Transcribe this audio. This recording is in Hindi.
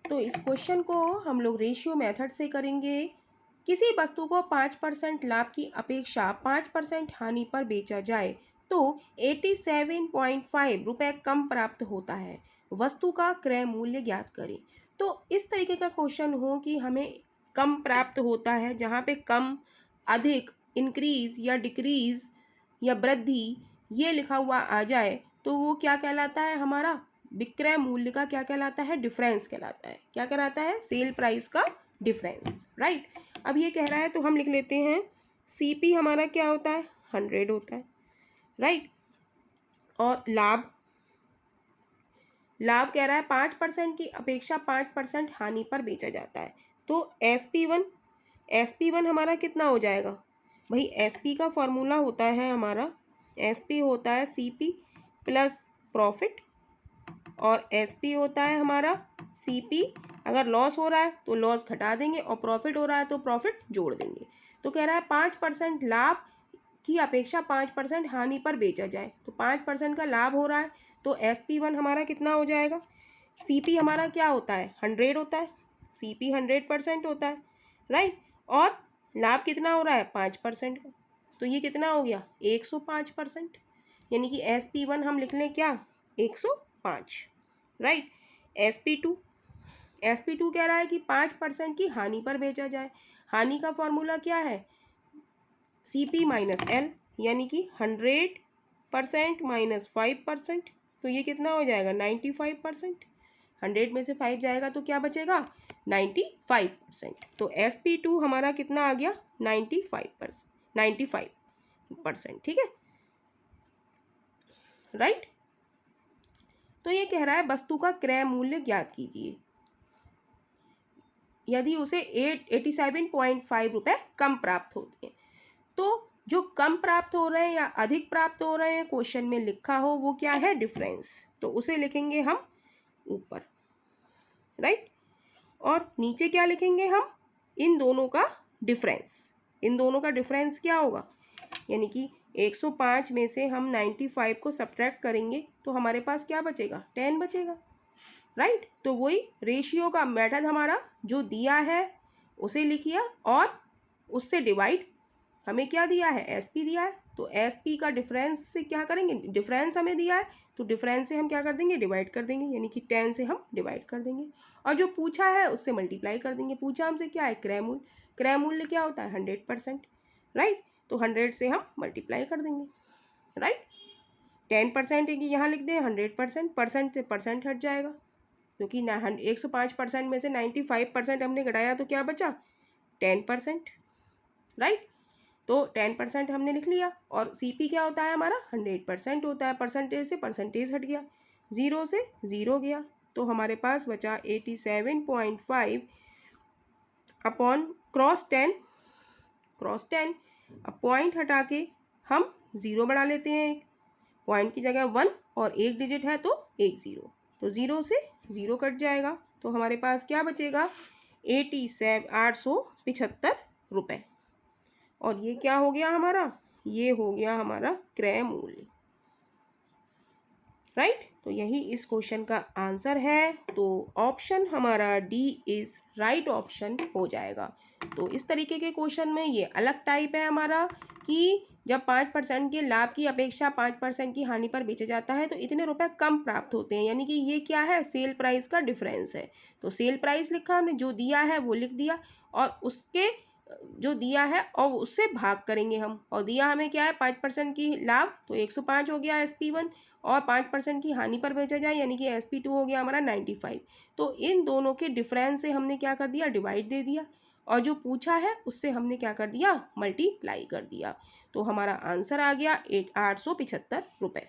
तो इस क्वेश्चन को हम लोग रेशियो मेथड से करेंगे। किसी वस्तु को 5% लाभ की अपेक्षा 5% हानि पर बेचा जाए तो 87.5 रुपये कम प्राप्त होता है। वस्तु का क्रय मूल्य ज्ञात करें। तो इस तरीके का क्वेश्चन हो कि हमें कम प्राप्त होता है, जहाँ पे कम, अधिक, इंक्रीज या डिक्रीज या वृद्धि ये लिखा हुआ आ जाए तो वो क्या कहलाता है, हमारा विक्रय मूल्य का क्या कहलाता है, डिफरेंस कहलाता है। क्या कहलाता है, सेल प्राइस का डिफरेंस, राइट। अब ये कह रहा है तो हम लिख लेते हैं सीपी हमारा क्या होता है, 100 होता है, राइट। और लाभ कह रहा है 5% की अपेक्षा 5% हानि पर बेचा जाता है। तो एसपी वन हमारा कितना हो जाएगा भाई, एसपी का फॉर्मूला होता है हमारा, एसपी होता है सीपी प्लस प्रॉफिट, और एसपी होता है हमारा सीपी। अगर लॉस हो रहा है तो लॉस घटा देंगे और प्रॉफिट हो रहा है तो प्रॉफिट जोड़ देंगे। तो कह रहा है 5% लाभ की अपेक्षा 5% हानि पर बेचा जाए, तो 5% का लाभ हो रहा है तो SP1 हमारा कितना हो जाएगा, CP हमारा क्या होता है, 100 होता है, CP 100% होता है, राइट। और लाभ कितना हो रहा है, 5% का, तो ये कितना हो गया, 105%। यानी कि SP1 हम लिख लें क्या, 105, राइट। SP2 कह रहा है कि 5% की हानि पर बेचा जाए। हानि का फॉर्मूला क्या है, CP माइनस L, यानी कि 100% माइनस 5%, तो ये कितना हो जाएगा, 95%। 100 में से 5 जाएगा तो क्या बचेगा, 95%। तो SP2 हमारा कितना आ गया, 95%, ठीक है, राइट। तो ये कह रहा है वस्तु का क्रय मूल्य ज्ञात कीजिए यदि उसे 87.5 रुपये कम प्राप्त होते हैं। तो जो कम प्राप्त हो रहे हैं या अधिक प्राप्त हो रहे हैं क्वेश्चन में लिखा हो वो क्या है, डिफरेंस, तो उसे लिखेंगे हम ऊपर, राइट। और नीचे क्या लिखेंगे हम, इन दोनों का डिफरेंस। इन दोनों का डिफरेंस क्या होगा, यानी कि 105 में से हम 95 को सब्ट्रैक्ट करेंगे तो हमारे पास क्या बचेगा, 10 बचेगा, राइट। तो वही रेशियो का मेथड हमारा जो दिया है उसे लिखिए और उससे डिवाइड, हमें क्या दिया है, एसपी दिया है, तो एसपी का डिफरेंस से क्या करेंगे, डिफरेंस हमें दिया है तो डिफरेंस से हम क्या कर देंगे, डिवाइड कर देंगे, यानी कि 10 से हम डिवाइड कर देंगे और जो पूछा है उससे मल्टीप्लाई कर देंगे। पूछा हमसे क्या है, क्रय मूल्य। क्रय मूल्य क्या होता है, 100%, राइट। तो 100 से हम मल्टीप्लाई कर देंगे, राइट। 10% यहाँ लिख दें, 100%, परसेंट से परसेंट हट जाएगा क्योंकि 105% में से 95% हमने घटाया तो क्या बचा, 10%, राइट। तो 10% हमने लिख लिया और CP क्या होता है हमारा, 100% होता है। परसेंटेज से परसेंटेज हट गया, 0 से 0 गया, तो हमारे पास बचा 87.5 अपॉन क्रॉस 10। अब पॉइंट हटा के हम 0 बढ़ा लेते हैं, एक पॉइंट की जगह 1 और एक डिजिट है तो एक 0, तो 0 से 0 कट जाएगा, तो हमारे पास क्या बचेगा, 875 रुपये। और ये क्या हो गया हमारा, ये हो गया हमारा क्रय मूल्य, राइट। तो यही इस क्वेश्चन का आंसर है। तो ऑप्शन हमारा डी इज राइट ऑप्शन हो जाएगा। तो इस तरीके के क्वेश्चन में ये अलग टाइप है हमारा कि जब 5% के लाभ की अपेक्षा 5% की हानि पर बेचा जाता है तो इतने रुपए कम प्राप्त होते हैं, यानी कि ये क्या है, सेल प्राइस का डिफरेंस है। तो सेल प्राइस लिखा हमने, जो दिया है वो लिख दिया और उसके जो दिया है और उससे भाग करेंगे हम, और दिया हमें क्या है 5% की लाभ तो 105 हो गया SP1, और 5% की हानि पर बेचा जाए यानी कि SP2 हो गया हमारा 95। तो इन दोनों के डिफरेंस से हमने क्या कर दिया, डिवाइड दे दिया, और जो पूछा है उससे हमने क्या कर दिया, मल्टीप्लाई कर दिया। तो हमारा आंसर आ गया 875 रुपये।